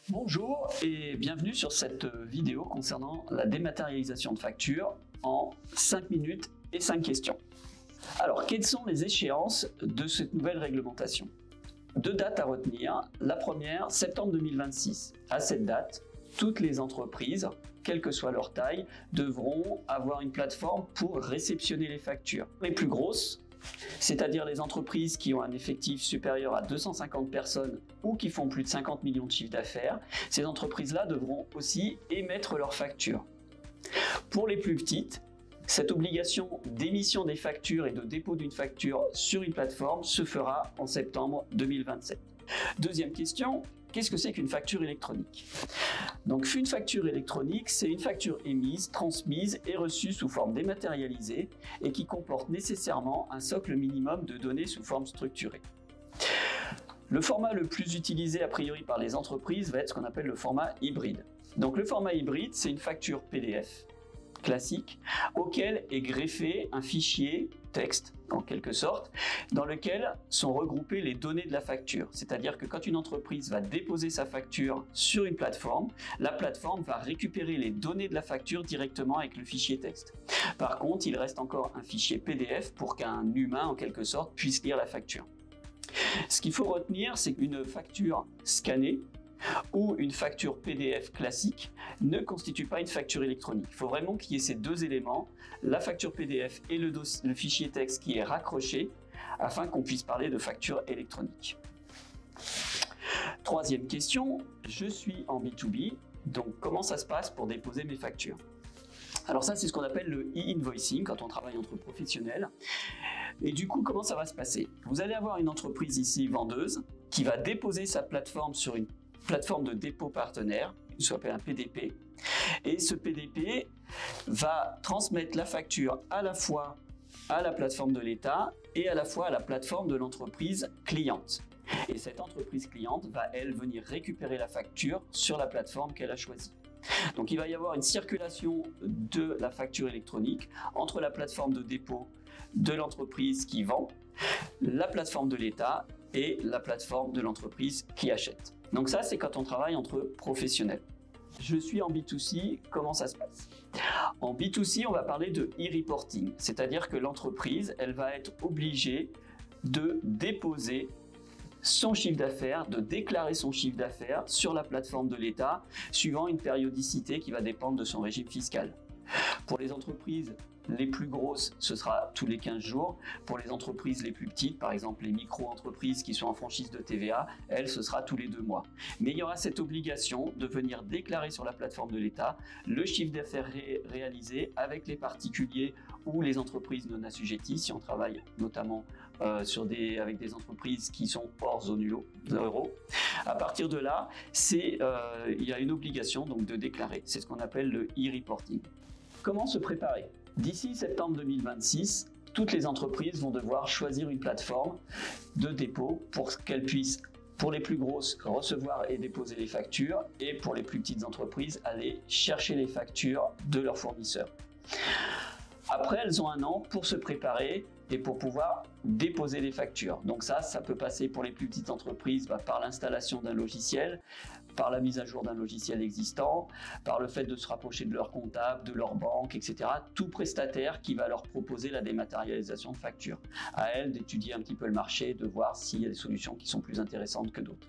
Bonjour et bienvenue sur cette vidéo concernant la dématérialisation de factures en 5 minutes et 5 questions. Alors, quelles sont les échéances de cette nouvelle réglementation? Deux dates à retenir. La première, septembre 2026. À cette date, toutes les entreprises, quelle que soit leur taille, devront avoir une plateforme pour réceptionner les factures. Les plus grosses, c'est-à-dire les entreprises qui ont un effectif supérieur à 250 personnes ou qui font plus de 50 millions de chiffre d'affaires, ces entreprises-là devront aussi émettre leurs factures. Pour les plus petites, cette obligation d'émission des factures et de dépôt d'une facture sur une plateforme se fera en septembre 2027. Deuxième question, qu'est-ce que c'est qu'une facture électronique? Donc une facture électronique, c'est une facture émise, transmise et reçue sous forme dématérialisée et qui comporte nécessairement un socle minimum de données sous forme structurée. Le format le plus utilisé a priori par les entreprises va être ce qu'on appelle le format hybride. Donc le format hybride, c'est une facture PDF classique auquel est greffé un fichier texte en quelque sorte dans lequel sont regroupées les données de la facture. C'est-à-dire que quand une entreprise va déposer sa facture sur une plateforme, la plateforme va récupérer les données de la facture directement avec le fichier texte. Par contre, il reste encore un fichier PDF pour qu'un humain en quelque sorte puisse lire la facture. Ce qu'il faut retenir, c'est qu'une facture scannée ou une facture PDF classique ne constitue pas une facture électronique. Il faut vraiment qu'il y ait ces deux éléments, la facture PDF et le fichier texte qui est raccroché, afin qu'on puisse parler de facture électronique. Troisième question, je suis en B2B, donc comment ça se passe pour déposer mes factures? Alors ça, c'est ce qu'on appelle le e-invoicing quand on travaille entre professionnels. Et du coup, comment ça va se passer? Vous allez avoir une entreprise ici, vendeuse, qui va déposer sa plateforme sur une plateforme de dépôt partenaire, ce qu'on appelle un PDP. Et ce PDP va transmettre la facture à la fois à la plateforme de l'État et à la fois à la plateforme de l'entreprise cliente. Et cette entreprise cliente va, elle, venir récupérer la facture sur la plateforme qu'elle a choisie. Donc il va y avoir une circulation de la facture électronique entre la plateforme de dépôt de l'entreprise qui vend, la plateforme de l'État et la plateforme de l'entreprise qui achète. Donc ça, c'est quand on travaille entre professionnels. Je suis en B2C, comment ça se passe? En B2C, on va parler de e-reporting, c'est-à-dire que l'entreprise, elle va être obligée de déposer son chiffre d'affaires, de déclarer son chiffre d'affaires sur la plateforme de l'État, suivant une périodicité qui va dépendre de son régime fiscal. Pour les entreprises les plus grosses, ce sera tous les 15 jours. Pour les entreprises les plus petites, par exemple les micro-entreprises qui sont en franchise de TVA, elles, ce sera tous les 2 mois. Mais il y aura cette obligation de venir déclarer sur la plateforme de l'État le chiffre d'affaires réalisé avec les particuliers ou les entreprises non assujetties, si on travaille notamment avec des entreprises qui sont hors zone euro. À partir de là, il y a une obligation donc, de déclarer. C'est ce qu'on appelle le e-reporting. Comment se préparer? D'ici septembre 2026, toutes les entreprises vont devoir choisir une plateforme de dépôt pour qu'elles puissent, pour les plus grosses, recevoir et déposer les factures et pour les plus petites entreprises, aller chercher les factures de leurs fournisseurs. Après, elles ont 1 an pour se préparer et pour pouvoir déposer les factures. Donc ça peut passer pour les plus petites entreprises par l'installation d'un logiciel, par la mise à jour d'un logiciel existant, par le fait de se rapprocher de leur comptable, de leur banque, etc. Tout prestataire qui va leur proposer la dématérialisation de factures. À elles d'étudier un petit peu le marché, de voir s'il y a des solutions qui sont plus intéressantes que d'autres.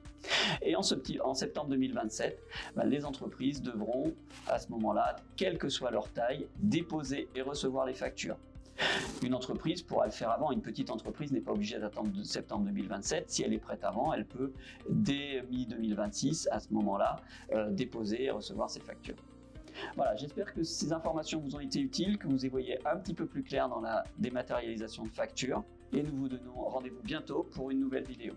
Et en septembre 2027, les entreprises devront, à ce moment-là, quelle que soit leur taille, déposer et recevoir les factures. Une entreprise pourra le faire avant, une petite entreprise n'est pas obligée d'attendre septembre 2027. Si elle est prête avant, elle peut, dès mi-2026, à ce moment-là, déposer et recevoir ses factures. Voilà, j'espère que ces informations vous ont été utiles, que vous y voyez un petit peu plus clair dans la dématérialisation de factures. Et nous vous donnons rendez-vous bientôt pour une nouvelle vidéo.